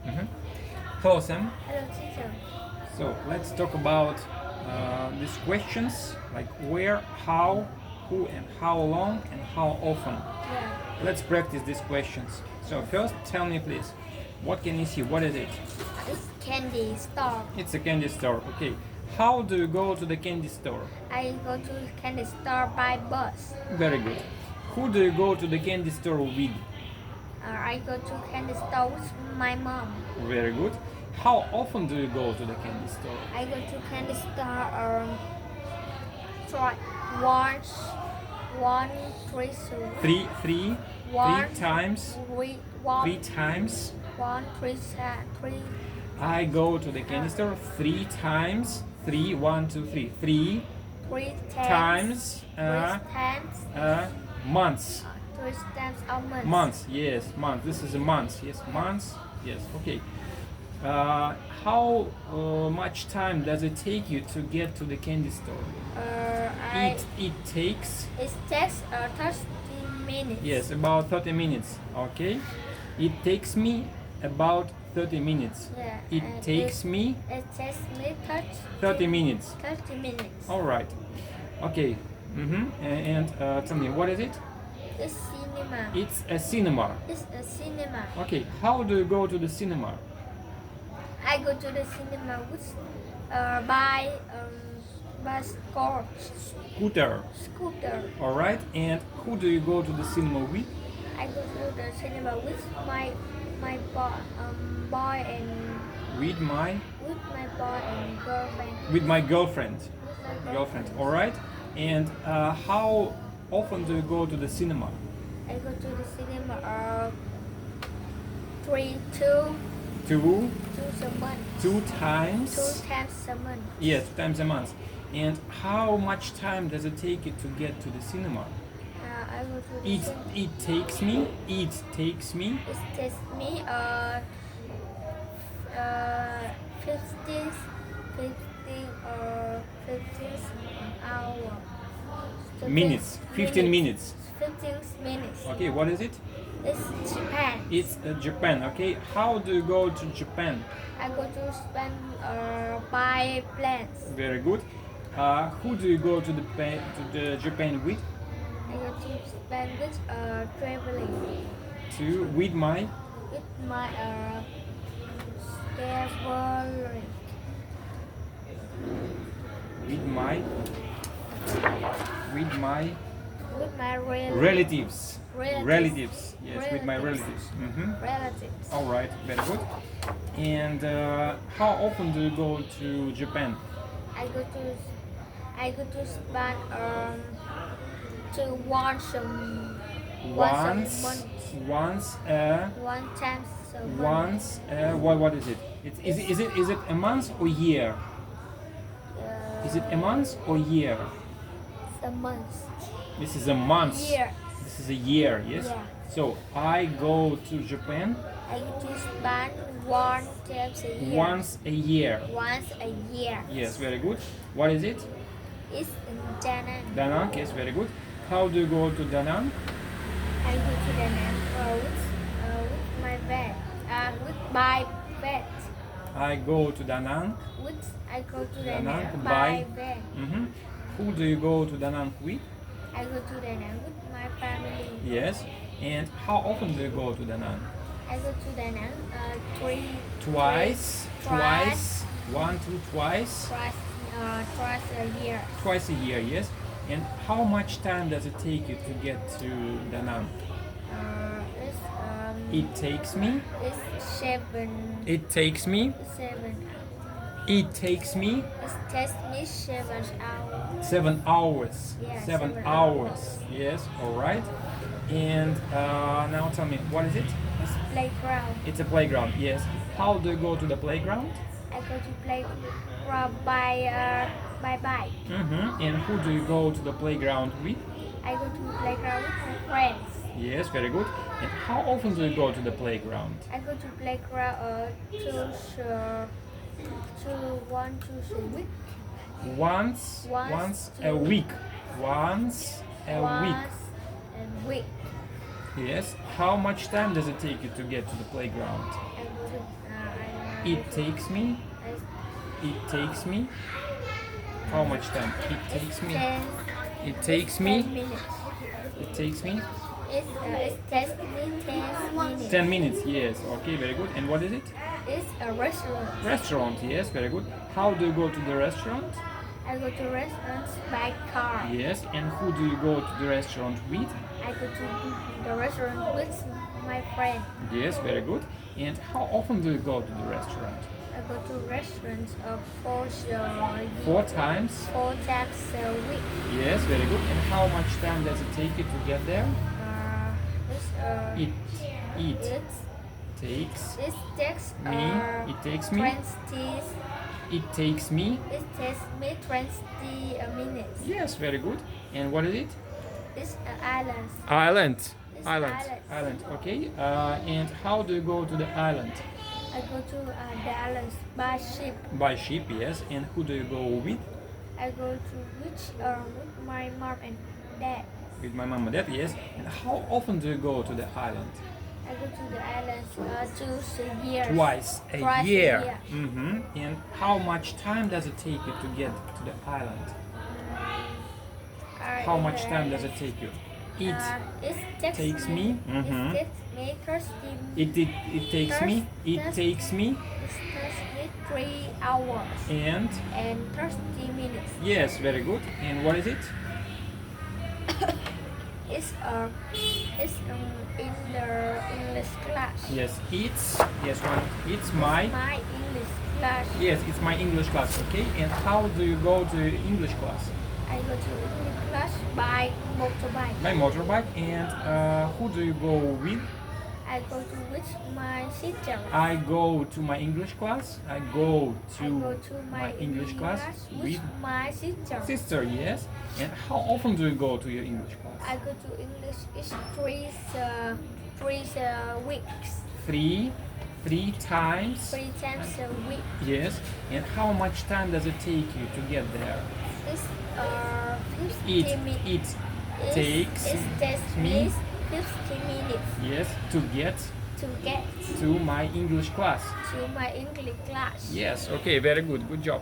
Mhm. Hello, Sam. Hello, teacher. So let's talk about these questions like where, how, who, and how long, and how often. Yeah. Let's practice these questions. So first, tell me please, what can you see? What is it? It's candy store. It's a candy store. Okay. How do you go to the candy store? I go to candy store by bus. Very good. Who do you go to the candy store with? I go to candy store with my mom. Very good. How often do you go to the candy store? I go to candy store try once, one, three, Three one, times. one, Three times. one, three. I go to the candy store 3 times. 3, 1, 2, 3. Three times months. 3 times a month. Months, yes, months. This is a month. Yes, months. Yes, okay. How much time does it take you to get to the candy store? It takes. It takes 30 minutes. Yes, about 30 minutes. Okay. It takes me about 30 minutes. Yeah. It takes me It takes me 30 minutes. 30 minutes. All right. Okay. And tell me, what is it? It's cinema. It's a cinema. It's a cinema. Okay. How do you go to the cinema? I go to the cinema with by Scooter. scooter. All right. And who do you go to the cinema with? I go to the cinema with my boy and With my girlfriend. with my girlfriend. With my Girlfriend. All right. And how often do you go to the cinema? I go to the cinema Two a month. Two times. 2 times a month. Yes, 2 times a month. And how much time does it take you to get to the cinema? I go to the It cinema. it takes me. It takes me 15 hour. Minutes. 15 minutes. 15 minutes. Okay, what is it? It's Japan. It's Japan. Okay, how do you go to Japan? I go to Japan by planes. Very good. Who do you go to the Japan with? I go to Japan with traveling With my traveling with my with my relatives. Relatives. Yes, with my relatives. relatives. All right, very good. And how often do you go to Japan? I go to Japan to once a month. Once One time a month. once what is it? Is it a month or year? Is it a month or year? A month. This is a month. Year. This is a year, yes? Yeah. So I go to Japan I go to Japan one time a year. once a year. Once a year. Yes, very good. What is it? It's in Da Nang. Da Nang, yes, very good. How do you go to Da Nang? I go to Da Nang with my vet. With my vet. I go to Da Nang. I go to Da Da Nang Nang by- by vet. Who do you go to Da Nang with? I go to Da Nang with my family. Yes. And how often do you go to Da Nang? I go to Da Nang Twice. Twice. One, two, twice. twice a year. Twice a year, yes. And how much time does it take you to get to Da Nang? It takes me. It's 7. It takes me. 7. It takes me It takes me 7 hours. 7 hours. Yeah, 7 7 hours. hours. Yes. All right. And now tell me, what is it? It's playground. It's a playground. Yes. How do you go to the playground? I go to playground by bike. And who do you go to the playground with? I go to playground with my friends. Yes, very good. And how often do you go to the playground? I go to playground once a week. Once a two- week. Once a week. Once a week. Yes. How much time does it take you to get to the playground? I It takes me. It takes me. How much time? It takes me. It takes 10 me. minutes. It takes me. It takes me 10 minutes. 10 minutes. Yes. Okay. Very good. And what is it? It's a restaurant. Restaurant. Yes. Very good. How do you go to the restaurant? I go to restaurants by car. Yes. And who do you go to the restaurant with? I go to the restaurant with my friend. Yes. Very good. And how often do you go to the restaurant? I go to restaurants 4 times. 4 times a week. Yes. Very good. And how much time does it take you to get there? It takes It takes me. It takes me. 20. It takes me. It takes me 20 minutes. Yes. Very good. And what is it? It's an island. Island. It's Island. Okay. And how do you go to the island? I go to the island by ship. By ship. Yes. And who do you go with? I go to with my mom and dad. With my mom and dad. Yes. And how often do you go to the island? I go to the island 2 years. Twice a Twice year. a year. And how much time does it take you to get to the island? How much time does it take you? It takes me. It takes me 30. It takes me. It takes me. It takes me 3 hours And 30 minutes. yes, very good. And what is it? It's in the English class. Yes, it's my English class. yes, it's my English class. Okay. And how do you go to English class? I go to English class by motorbike. By motorbike. And who do you go with? I go to with my sister. I go to my English class. I go I go to to my English class with my sister. sister. Yes. And how often do you go to your English class? I go to English it's three weeks. Three times. 3 times a week. Yes. And how much time does it take you to get there? It's 50 It minutes. takes It takes me 50 minutes yes to get to get to my English class. to my English class. Yes. Okay. Very good. Good job.